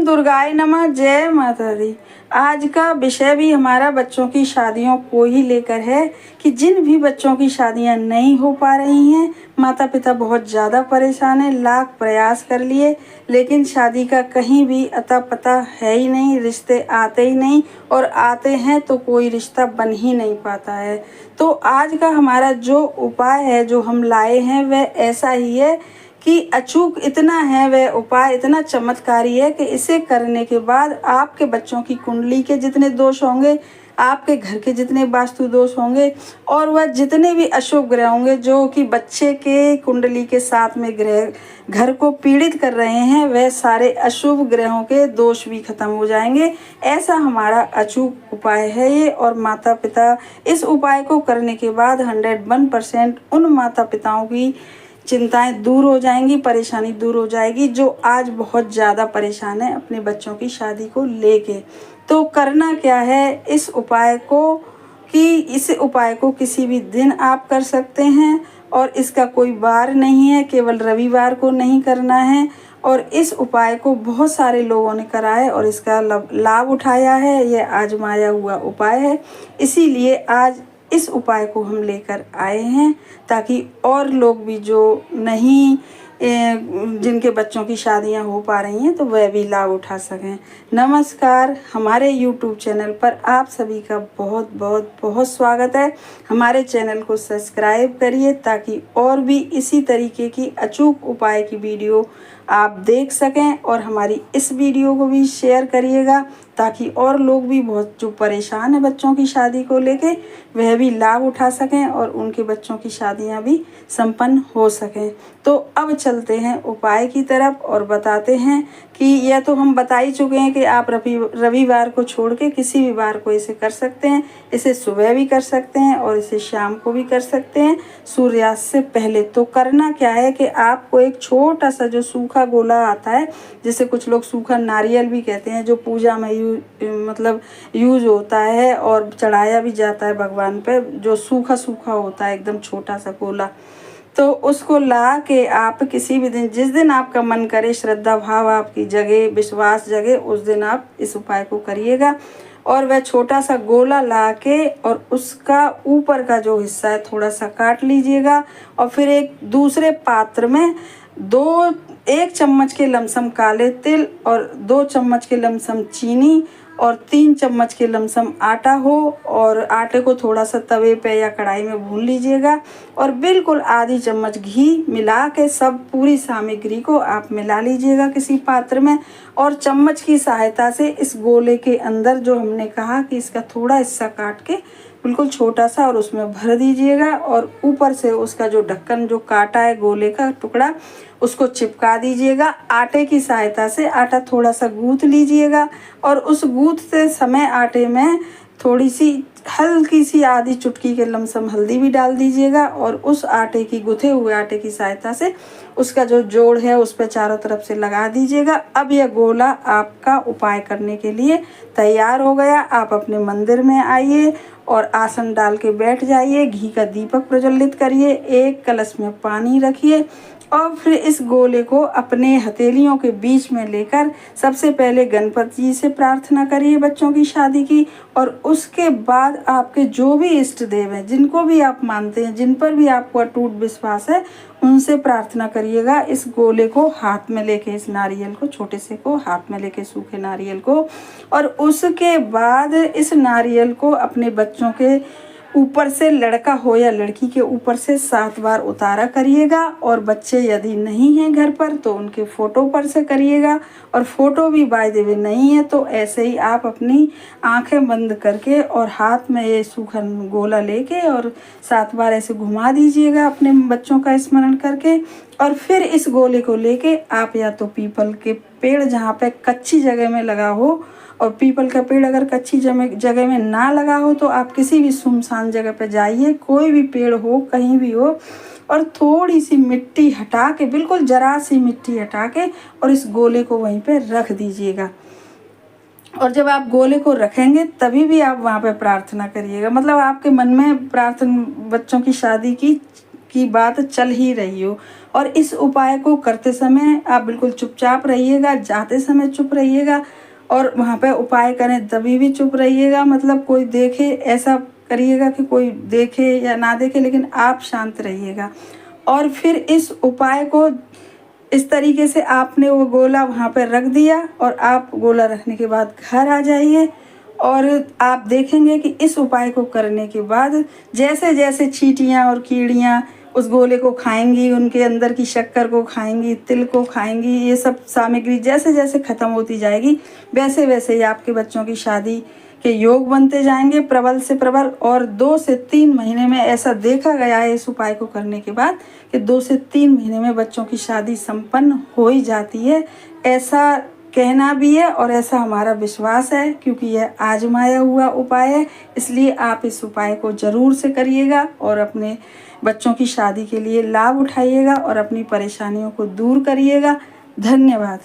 दुर्गाय नमः। जय माता दी। आज का विषय भी हमारा बच्चों की शादियों को ही लेकर है कि जिन भी बच्चों की शादियां नहीं हो पा रही हैं, माता पिता बहुत ज़्यादा परेशान हैं, लाख प्रयास कर लिए लेकिन शादी का कहीं भी अता पता है ही नहीं, रिश्ते आते ही नहीं और आते हैं तो कोई रिश्ता बन ही नहीं पाता है। तो आज का हमारा जो उपाय है, जो हम लाए हैं, वह ऐसा ही है कि अचूक इतना है, वह उपाय इतना चमत्कारी है कि इसे करने के बाद आपके बच्चों की कुंडली के जितने दोष होंगे, आपके घर के जितने वास्तु दोष होंगे और वह जितने भी अशुभ ग्रह होंगे जो कि बच्चे के कुंडली के साथ में ग्रह घर को पीड़ित कर रहे हैं, वह सारे अशुभ ग्रहों के दोष भी खत्म हो जाएंगे। ऐसा हमारा अचूक उपाय है ये। और माता पिता इस उपाय को करने के बाद 101% उन माता पिताओं की चिंताएं दूर हो जाएंगी, परेशानी दूर हो जाएगी जो आज बहुत ज़्यादा परेशान है अपने बच्चों की शादी को लेके। तो करना क्या है इस उपाय को, कि इस उपाय को किसी भी दिन आप कर सकते हैं और इसका कोई वार नहीं है, केवल रविवार को नहीं करना है। और इस उपाय को बहुत सारे लोगों ने करा है और इसका लाभ उठाया है, यह आजमाया हुआ उपाय है। इसीलिए आज इस उपाय को हम लेकर आए हैं ताकि और लोग भी जो नहीं जिनके बच्चों की शादियां हो पा रही हैं तो वह भी लाभ उठा सकें। नमस्कार, हमारे YouTube चैनल पर आप सभी का बहुत बहुत बहुत स्वागत है। हमारे चैनल को सब्सक्राइब करिए ताकि और भी इसी तरीके की अचूक उपाय की वीडियो आप देख सकें और हमारी इस वीडियो को भी शेयर करिएगा ताकि और लोग भी बहुत जो परेशान हैं बच्चों की शादी को लेके वह भी लाभ उठा सकें और उनके बच्चों की शादियां भी संपन्न हो सकें। तो अब चलते हैं उपाय की तरफ और बताते हैं कि यह तो हम बता ही चुके हैं कि आप रविवार को छोड़ के किसी भी बार को इसे कर सकते हैं। इसे सुबह भी कर सकते हैं और इसे शाम को भी कर सकते हैं, सूर्यास्त से पहले। तो करना क्या है कि आपको एक छोटा सा जो सूखा गोला आता है, जिसे कुछ लोग सूखा नारियल भी कहते हैं, जो पूजा में यूज होता है और चढ़ाया भी जाता है भगवान पे, जो सूखा सूखा होता है एकदम छोटा सा गोला, तो उसको ला के आप किसी भी दिन, जिस दिन आपका मन करे, श्रद्धा भाव आपकी जगे, विश्वास जगे, उस दिन आप इस उपाय को करिएगा। और वह छोटा सा गोला ला के और उसका ऊपर का जो हिस्सा है थोड़ा सा काट लीजिएगा और फिर एक दूसरे पात्र में 1 चम्मच के लमसम काले तिल और 2 चम्मच के लमसम चीनी और 3 चम्मच के लमसम आटा हो, और आटे को थोड़ा सा तवे पे या कढ़ाई में भून लीजिएगा और बिल्कुल आधी चम्मच घी मिला के सब पूरी सामग्री को आप मिला लीजिएगा किसी पात्र में और चम्मच की सहायता से इस गोले के अंदर, जो हमने कहा कि इसका थोड़ा हिस्सा काट के बिल्कुल छोटा सा, और उसमें भर दीजिएगा और ऊपर से उसका जो ढक्कन जो काटा है गोले का टुकड़ा उसको चिपका दीजिएगा। आटे की सहायता से आटा थोड़ा सा गूंथ लीजिएगा और उस गूंथते समय आटे में थोड़ी सी हल्की सी आधी चुटकी के लमसम हल्दी भी डाल दीजिएगा और उस आटे की, गुथे हुए आटे की सहायता से उसका जो जोड़ है उस पर चारों तरफ से लगा दीजिएगा। अब यह गोला आपका उपाय करने के लिए तैयार हो गया। आप अपने मंदिर में आइए और आसन डाल के बैठ जाइए, घी का दीपक प्रज्वलित करिए, एक कलश में पानी रखिए और फिर इस गोले को अपने हथेलियों के बीच में लेकर सबसे पहले गणपति जी से प्रार्थना करिए बच्चों की शादी की, और उसके बाद आपके जो भी इष्ट देव हैं, जिनको भी आप मानते हैं, जिन पर भी आपको अटूट विश्वास है, उनसे प्रार्थना करिएगा। इस गोले को हाथ में लेके, इस नारियल को, छोटे से को हाथ में लेके, सूखे नारियल को, और उसके बाद इस नारियल को अपने बच्चों के ऊपर से, लड़का हो या लड़की के ऊपर से 7 बार उतारा करिएगा। और बच्चे यदि नहीं हैं घर पर तो उनके फ़ोटो पर से करिएगा, और फ़ोटो भी बाय द वे नहीं है तो ऐसे ही आप अपनी आंखें बंद करके और हाथ में ये सूखा गोला लेके और 7 बार ऐसे घुमा दीजिएगा अपने बच्चों का स्मरण करके। और फिर इस गोले को लेके आप या तो पीपल के पेड़ जहाँ पे कच्ची जगह में लगा हो, और पीपल का पेड़ अगर कच्ची जगह में ना लगा हो तो आप किसी भी सुनसान जगह पे जाइए, कोई भी पेड़ हो, कहीं भी हो, और थोड़ी सी मिट्टी हटा के, बिल्कुल जरा सी मिट्टी हटा के, और इस गोले को वहीं पे रख दीजिएगा। और जब आप गोले को रखेंगे तभी भी आप वहाँ पे प्रार्थना करिएगा, मतलब आपके मन में प्रार्थना, बच्चों की शादी की की बात चल ही रही हो। और इस उपाय को करते समय आप बिल्कुल चुपचाप रहिएगा, जाते समय चुप रहिएगा और वहाँ पे उपाय करें तभी भी चुप रहिएगा। मतलब कोई देखे ऐसा करिएगा कि कोई देखे या ना देखे, लेकिन आप शांत रहिएगा। और फिर इस उपाय को इस तरीके से आपने वो गोला वहाँ पर रख दिया और आप गोला रखने के बाद घर आ जाइए और आप देखेंगे कि इस उपाय को करने के बाद जैसे जैसे चींटियाँ और कीड़ियाँ उस गोले को खाएंगी, उनके अंदर की शक्कर को खाएंगी, तिल को खाएंगी, ये सब सामग्री जैसे जैसे ख़त्म होती जाएगी वैसे वैसे ही आपके बच्चों की शादी के योग बनते जाएंगे प्रबल से प्रबल। और 2 से 3 महीने में ऐसा देखा गया है इस उपाय को करने के बाद कि 2 से 3 महीने में बच्चों की शादी संपन्न हो ही जाती है। ऐसा कहना भी है और ऐसा हमारा विश्वास है, क्योंकि यह आजमाया हुआ उपाय है। इसलिए आप इस उपाय को ज़रूर से करिएगा और अपने बच्चों की शादी के लिए लाभ उठाइएगा और अपनी परेशानियों को दूर करिएगा। धन्यवाद।